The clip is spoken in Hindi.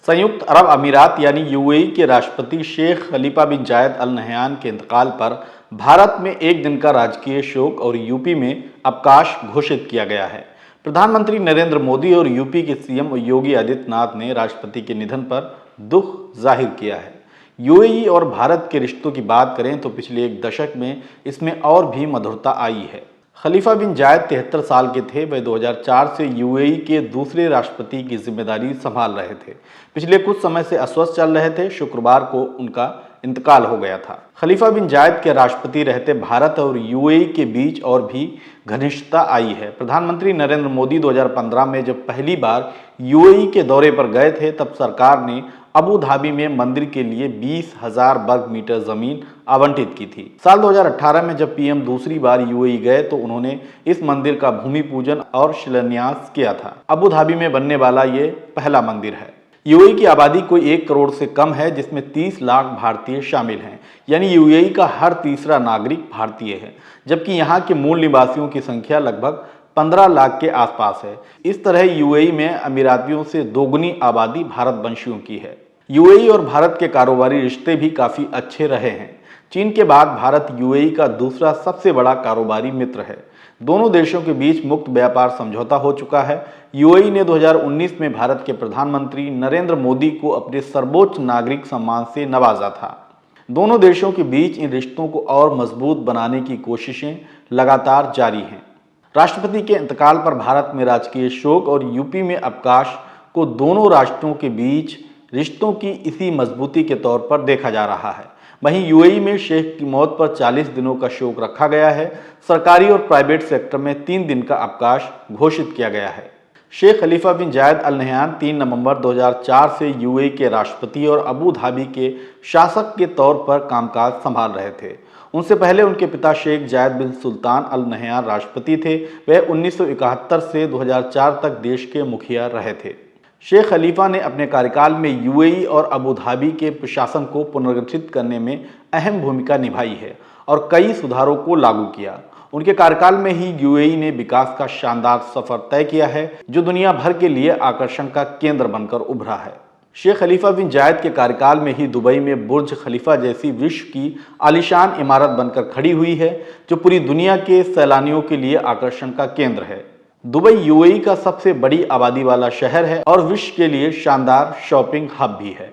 संयुक्त अरब अमीरात यानी यूएई के राष्ट्रपति शेख खलीफा बिन जायद अल नहयान के इंतकाल पर भारत में एक दिन का राजकीय शोक और यूपी में अवकाश घोषित किया गया है। प्रधानमंत्री नरेंद्र मोदी और यूपी के सीएम योगी आदित्यनाथ ने राष्ट्रपति के निधन पर दुख जाहिर किया है। यूएई और भारत के रिश्तों की बात करें तो पिछले एक दशक में इसमें और भी मधुरता आई है। खलीफा बिन जायद 73 साल के थे। वे 2004 से यूएई के दूसरे राष्ट्रपति की जिम्मेदारी संभाल रहे थे। पिछले कुछ समय से अस्वस्थ चल रहे थे। शुक्रवार को उनका इंतकाल हो गया था। खलीफा बिन जायद के राष्ट्रपति रहते भारत और यूएई के बीच और भी घनिष्ठता आई है। प्रधानमंत्री नरेंद्र मोदी 2015 में जब पहली बार यूएई के दौरे पर गए थे तब सरकार ने अबू धाबी में मंदिर के लिए 20,000 वर्ग मीटर जमीन आवंटित की थी। साल 2018 में जब पीएम दूसरी बार यूएई गए तो उन्होंने इस मंदिर का भूमि पूजन और शिलान्यास किया था। अबू धाबी में बनने वाला ये पहला मंदिर है। यूएई की आबादी कोई 1 करोड़ से कम है, जिसमें 30 लाख भारतीय शामिल हैं, यानी यूएई का हर तीसरा नागरिक भारतीय है, जबकि यहाँ के मूल निवासियों की संख्या लगभग 15 लाख के आसपास है। इस तरह यूएई में अमीरातियों से दोगुनी आबादी भारतवंशियों की है। यूएई और भारत के कारोबारी रिश्ते भी काफ़ी अच्छे रहे हैं। चीन के बाद भारत यूएई का दूसरा सबसे बड़ा कारोबारी मित्र है। दोनों देशों के बीच मुक्त व्यापार समझौता हो चुका है। यूएई ने 2019 में भारत के प्रधानमंत्री नरेंद्र मोदी को अपने सर्वोच्च नागरिक सम्मान से नवाजा था। दोनों देशों के बीच इन रिश्तों को और मजबूत बनाने की कोशिशें लगातार जारी हैं। राष्ट्रपति के इंतकाल पर भारत में राजकीय शोक और यूपी में अवकाश को दोनों राष्ट्रों के बीच रिश्तों की इसी मजबूती के तौर पर देखा जा रहा है। वहीं यूएई में शेख की मौत पर 40 दिनों का शोक रखा गया है। सरकारी और प्राइवेट सेक्टर में 3 दिन का अवकाश घोषित किया गया है। शेख खलीफा बिन जायद अल नहयान 3 नवंबर 2004 से यूएई के राष्ट्रपति और अबू धाबी के शासक के तौर पर कामकाज संभाल रहे थे। उनसे पहले उनके पिता शेख जायद बिन सुल्तान अल नहयान राष्ट्रपति थे। वह 1971 से 2004 तक देश के मुखिया रहे थे। शेख खलीफा ने अपने कार्यकाल में यूएई और अबू धाबी के प्रशासन को पुनर्गठित करने में अहम भूमिका निभाई है और कई सुधारों को लागू किया। उनके कार्यकाल में ही यूएई ने विकास का शानदार सफर तय किया है, जो दुनिया भर के लिए आकर्षण का केंद्र बनकर उभरा है। शेख खलीफा बिन जायद के कार्यकाल में ही दुबई में बुर्ज खलीफा जैसी विश्व की आलीशान इमारत बनकर खड़ी हुई है, जो पूरी दुनिया के सैलानियों के लिए आकर्षण का केंद्र है। दुबई यूएई का सबसे बड़ी आबादी वाला शहर है और विश्व के लिए शानदार शॉपिंग हब भी है।